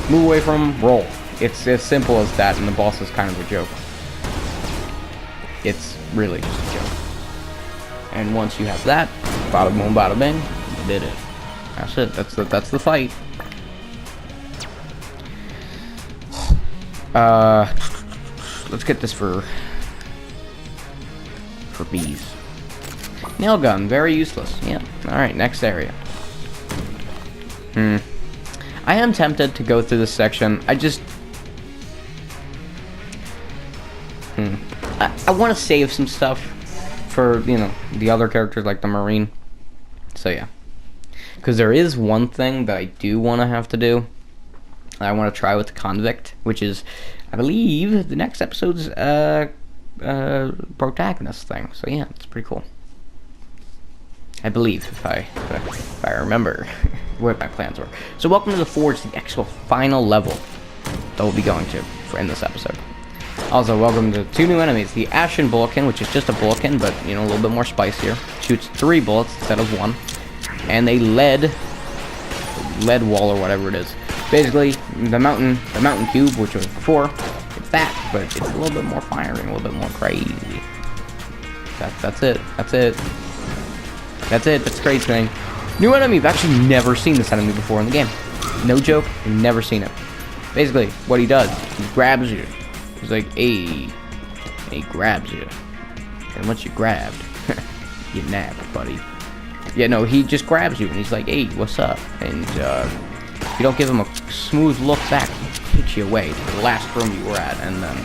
Move away from him, roll. It's as simple as that, and the boss is kind of a joke. It's really just a joke. And once you have that, bada boom, bada bing, you did it. That's it. That's the fight. Let's get this for bees. Nail gun, very useless. Yeah. All right, next area. I am tempted to go through this section. I want to save some stuff for, you know, the other characters like the Marine. So yeah. Because there is one thing that I do want to have to do. I want to try with the Convict, which is, I believe, the next episode's protagonist thing. So yeah, it's pretty cool. I believe, if I remember what my plans were. So welcome to the Forge, the actual final level that we'll be going to in this episode. Also, welcome to 2 new enemies. The Ashen Bulletin, which is just a Bulletin, but, you know, a little bit more spicier. Shoots 3 bullets instead of 1. And a lead wall or whatever it is. Basically, the mountain cube, which was before, it's that, but it's a little bit more firing, a little bit more crazy. That's it. That's the crazy thing. New enemy. I've actually never seen this enemy before in the game. No joke, I've never seen it. Basically, what he does, he grabs you. He's like, hey. And he grabs you. And once you grabbed, you nabbed, buddy. Yeah, no, he just grabs you and he's like, hey, what's up? And if you don't give him a smooth look back, he kicks you away to the last room you were at, and then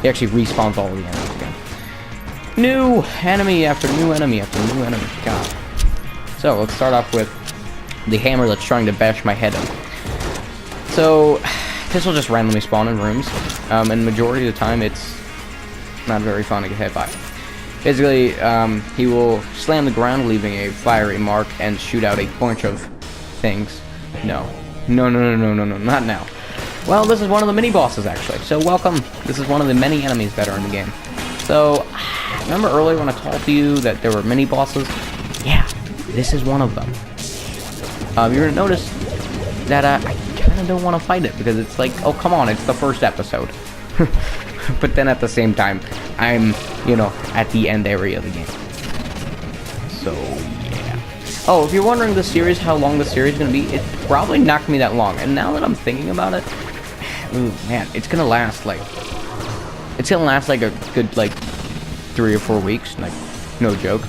he actually respawns all of the enemies again. New enemy after new enemy after new enemy. God. So let's start off with the hammer that's trying to bash my head in. So this will just randomly spawn in rooms, and majority of the time it's not very fun to get hit by. Basically, he will slam the ground, leaving a fiery mark, and shoot out a bunch of things. No, not now. Well, this is one of the mini-bosses, actually. So, welcome. This is one of the many enemies that are in the game. So, remember earlier when I told you that there were mini-bosses? Yeah, this is one of them. You're going to notice that I kind of don't want to fight it, because it's like, oh, come on, it's the first episode. But then at the same time, I'm, you know, at the end area of the game. So, yeah. Oh, if you're wondering how long the series is going to be, it's probably not going to be that long. And now that I'm thinking about it, ooh, man, it's going to last, like, a good, like, 3 or 4 weeks. Like, no joke.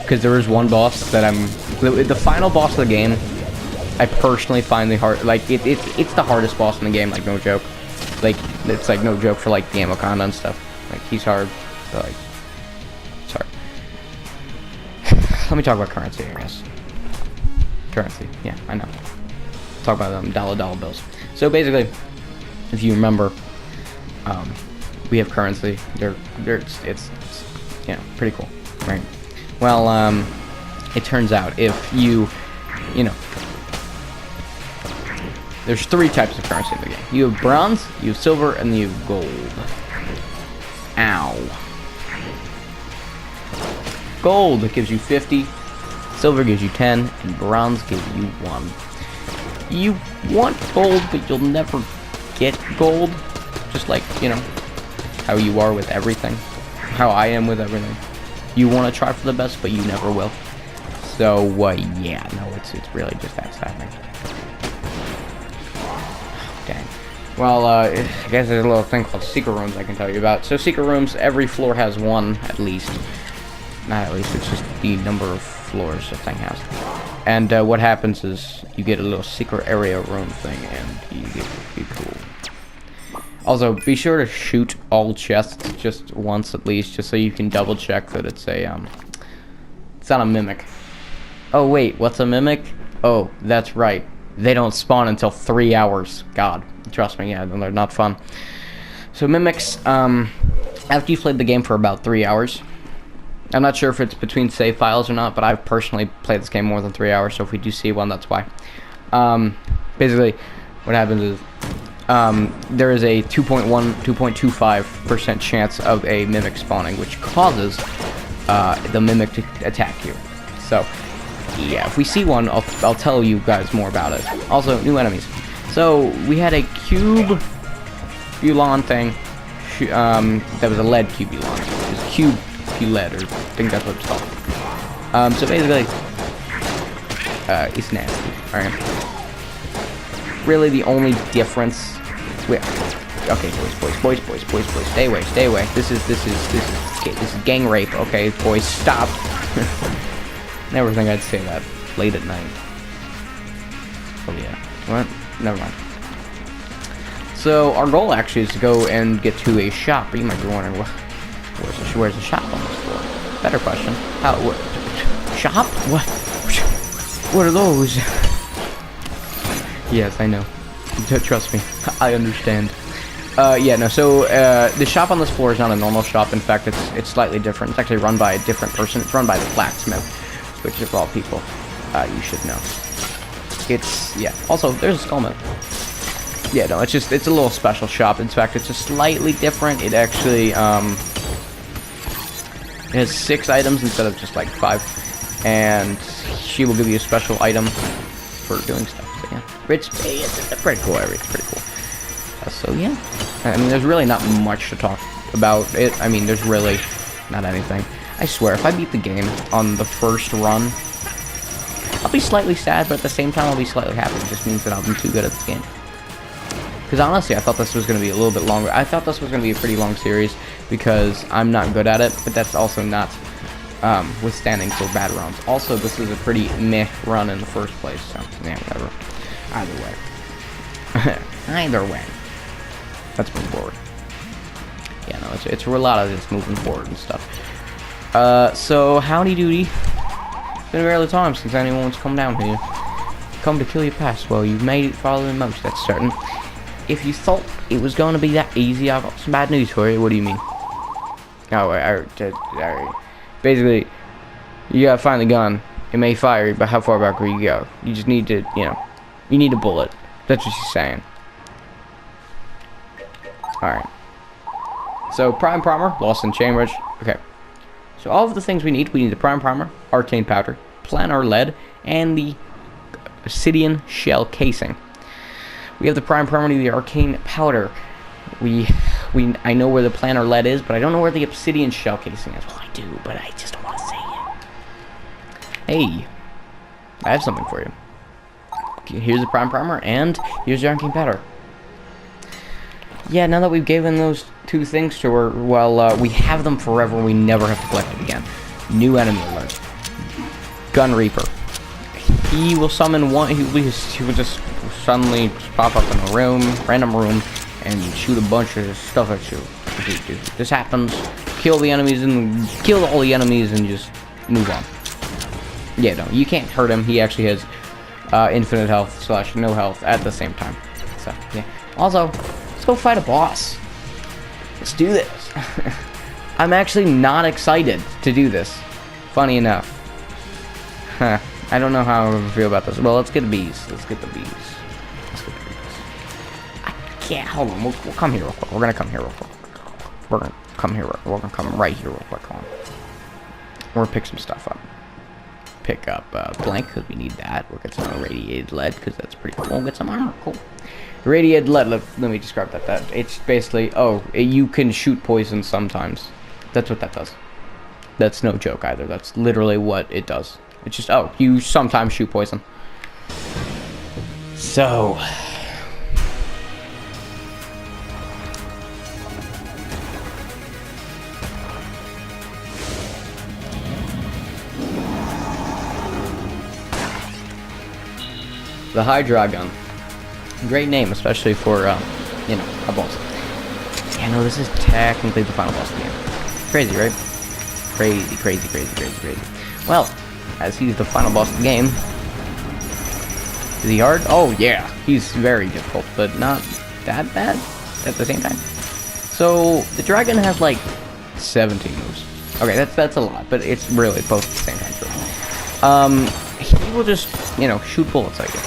Because there is one boss that the final boss of the game, I personally find the hard, like, it's the hardest boss in the game, like, no joke. Like, it's like no joke for like the ammo content and stuff. Like, he's hard, but like, it's hard. Let me talk about currency, I guess. Currency, yeah, I know. Talk about dollar bills. So basically, if you remember, we have currency. It's you know, pretty cool, right? Well, it turns out if you know. There's 3 types of currency in the game. You have bronze, you have silver, and you have gold. Ow. Gold gives you 50, silver gives you 10, and bronze gives you 1. You want gold, but you'll never get gold. Just like, you know, how you are with everything. How I am with everything. You want to try for the best, but you never will. So, yeah, no, it's really just that's happening. Dang. Well, I guess there's a little thing called secret rooms I can tell you about. So secret rooms, every floor has one, at least. Not at least, it's just the number of floors the thing has. And what happens is you get a little secret area room thing, and you get pretty cool. Also, be sure to shoot all chests just once at least, just so you can double check that it's it's not a mimic. Oh wait, what's a mimic? Oh, that's right. They don't spawn until 3 hours. God, trust me, yeah, they're not fun. So mimics, after you've played the game for about 3 hours, I'm not sure if it's between save files or not, but I've personally played this game more than 3 hours, so if we do see one, that's why. Basically, what happens is, there is a 2.25% chance of a mimic spawning, which causes the mimic to attack you. So, yeah, if we see one, I'll tell you guys more about it. Also, new enemies. So, we had a cubulon thing, that was a lead cubulon. It was cube-lead, or I think that's what it's called. So basically, it's nasty, alright? Really, the only difference... Okay, boys, stay away. This is gang rape, okay, boys, stop. Never think I'd say that late at night. Oh yeah. What? Never mind. So our goal actually is to go and get to a shop. You might be wondering, Where's the shop on this floor? Better question. How? What? Shop? What? What are those? Yes, I know. Trust me, I understand. Yeah, no. So the shop on this floor is not a normal shop. In fact, it's slightly different. It's actually run by a different person. It's run by the blacksmith, which of all people, you should know. It's Also, there's a skullmouth. Yeah, no. It's a little special shop. In fact, it's just slightly different. It actually it has 6 items instead of just like 5, and she will give you a special item for doing stuff. So yeah, it's pretty cool area. It's pretty cool. So yeah, I mean, there's really not much to talk about it. I mean, there's really not anything. I swear, if I beat the game on the first run, I'll be slightly sad, but at the same time, I'll be slightly happy. It just means that I'll be too good at this game. Because honestly, I thought this was going to be a little bit longer. I thought this was going to be a pretty long series because I'm not good at it, but that's also not withstanding for bad runs. Also, this is a pretty meh run in the first place, so yeah, whatever. Either way. Either way. Let's move forward. Yeah, no, it's a lot of just moving forward and stuff. So, howdy doody. It's been a very long time since anyone's come down here. Come to kill your past. Well, you've made it farther than most, that's certain. If you thought it was going to be that easy, I've got some bad news for you. What do you mean? Oh, basically, you gotta find the gun. It may fire, but how far back will you go? You just need to, you need a bullet. That's what she's saying. Alright. So, Prime Primer, Lost in Chain Ridge. Okay. So, all of the things we need the Prime Primer, Arcane Powder, Planar Lead, and the Obsidian Shell Casing. We have the Prime Primer, the Arcane Powder. I know where the Planar Lead is, but I don't know where the Obsidian Shell Casing is. Well, I do, but I just don't want to say it. Hey, I have something for you. Here's the Prime Primer, and here's the Arcane Powder. Yeah, now that we've given those 2 things to her, well, we have them forever. We never have to collect it again. New enemy alert. Gun Reaper. He will summon one. He will just suddenly pop up in a random room, and shoot a bunch of stuff at you. This happens. Kill the enemies and kill all the enemies, and just move on. Yeah, no, you can't hurt him. He actually has infinite health / no health at the same time. So yeah. Also, let's go fight a boss. Let's do this. I'm actually not excited to do this. Funny enough. Huh. I don't know how I feel about this. Well, let's get the bees. Let's get the bees. I can't. Hold on. We'll come here real quick. We're gonna come here real quick. We're gonna come here. We're gonna come right here real quick. Hold on. We're gonna pick some stuff up. Pick up blank because we need that. We'll get some radiated lead because that's pretty cool. We'll get some armor. Cool. Radiated lead. Let me describe that. It's basically you can shoot poison sometimes. That's what that does. That's no joke either. That's literally what it does. It's just, you sometimes shoot poison. So. The Hydra Gun. Great name, especially for, a boss. Yeah, no, this is technically the final boss of the game. Crazy, right? Crazy. Well, as he's the final boss of the game. Is he hard? Oh, yeah. He's very difficult, but not that bad at the same time. So, the dragon has, 17 moves. Okay, that's a lot, but it's really both at the same time. He will just, shoot bullets at you.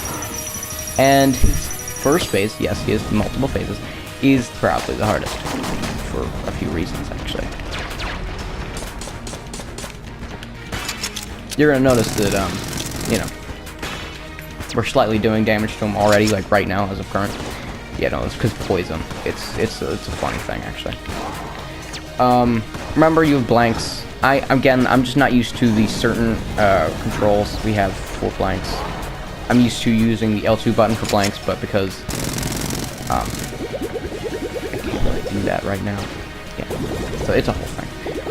And his first phase, yes, he has multiple phases, is probably the hardest. For a few reasons, actually. You're gonna notice that, we're slightly doing damage to him already, right now, as of current. Yeah, no, it's because poison. It's a funny thing, actually. Remember, you have blanks. I'm just not used to the certain controls we have for blanks. I'm used to using the L2 button for blanks, but because I can't really do that right now. Yeah, so it's a whole thing.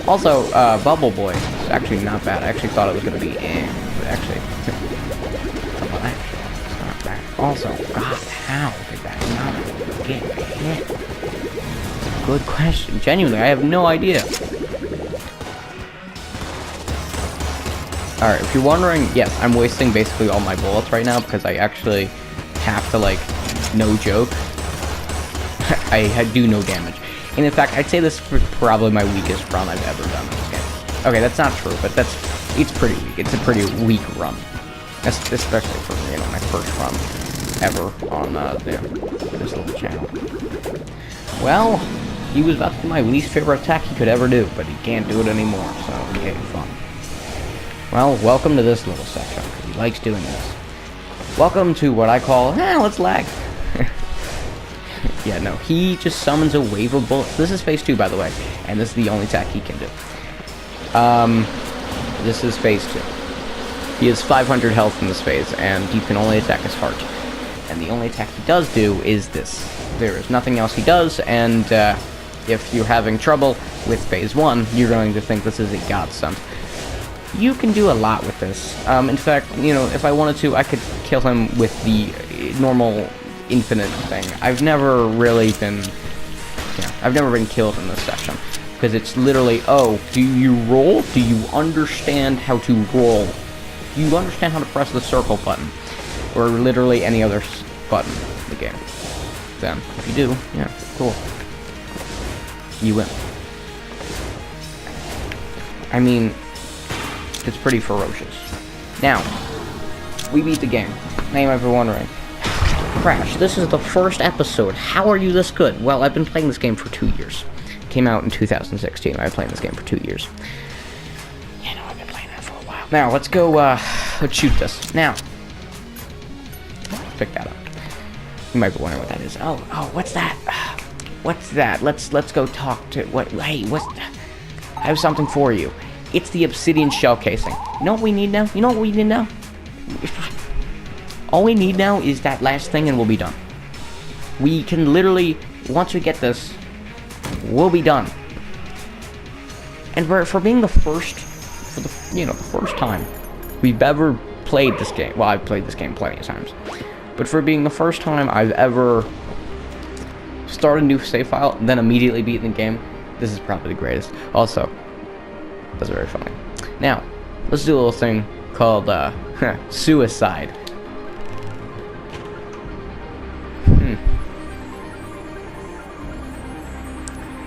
Also, Bubble Boy is actually not bad. I actually thought it was going to be but actually, it's not bad. Also, God, how did that not get hit? Good question. Genuinely, I have no idea. Alright, if you're wondering, yes, I'm wasting basically all my bullets right now because I actually have to, like, no joke, I do no damage. And in fact, I'd say this is probably my weakest run I've ever done in this game. Okay, that's not true, but it's pretty weak. It's a pretty weak run. Especially for, you know, my first run ever on, this little channel. Well, he was about to do my least favorite attack he could ever do, but he can't do it anymore, so yay, fun. Well, welcome to this little section, because he likes doing this. Welcome to what I call, let's lag. Yeah, no, he just summons a wave of bullets. This is phase 2, by the way, and this is the only attack he can do. This is phase 2. He has 500 health in this phase, and you can only attack his heart. And the only attack he does do is this. There is nothing else he does, and if you're having trouble with phase 1, you're going to think this is a godsend. You can do a lot with this. In fact, you know, if I wanted to, I could kill him with the normal infinite thing. I've never really been, I've never been killed in this section. Because it's literally, oh, do you roll? Do you understand how to roll? Do you understand how to press the circle button? Or literally any other button in the game? Then, if you do, yeah, cool. You win. I mean, it's pretty ferocious. Now, we beat the game. Now you might be wondering, Crash, this is the first episode. How are you this good? Well, I've been playing this game for 2 years. It came out in 2016. I've been playing this game for 2 years. Yeah, no, I've been playing it for a while. Now, let's go, let's shoot this. Now, pick that up. You might be wondering what that is. Oh, what's that? What's that? Let's go talk to, hey, I have something for you. It's the obsidian shell casing. You know what we need now? You know what we need now? All we need now is that last thing and we'll be done. We can literally, once we get this, we'll be done. And for being the first, the first time we've ever played this game. Well, I've played this game plenty of times. But for being the first time I've ever started a new save file and then immediately beaten the game, this is probably the greatest. Also, that's very funny. Now, let's do a little thing called suicide.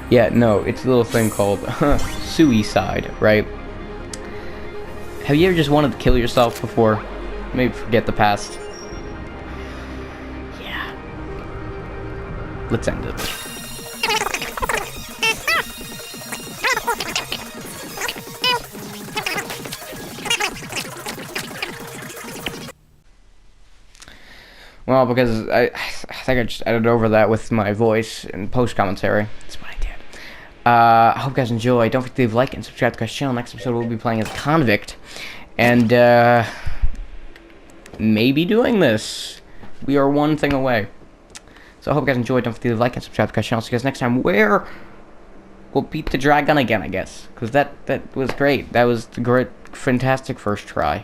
Yeah, no, it's a little thing called suicide, right? Have you ever just wanted to kill yourself before? Maybe forget the past. Yeah. Let's end it. Well, because I think I just edited over that with my voice and post-commentary. That's what I did. I hope you guys enjoy. Don't forget to leave a like and subscribe to the channel. Next episode we'll be playing as a convict. And, maybe doing this. We are one thing away. So I hope you guys enjoyed. Don't forget to leave a like and subscribe to the channel. See you guys next time, where we'll beat the dragon again, I guess. Because that was great. That was the great, fantastic first try.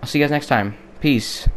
I'll see you guys next time. Peace.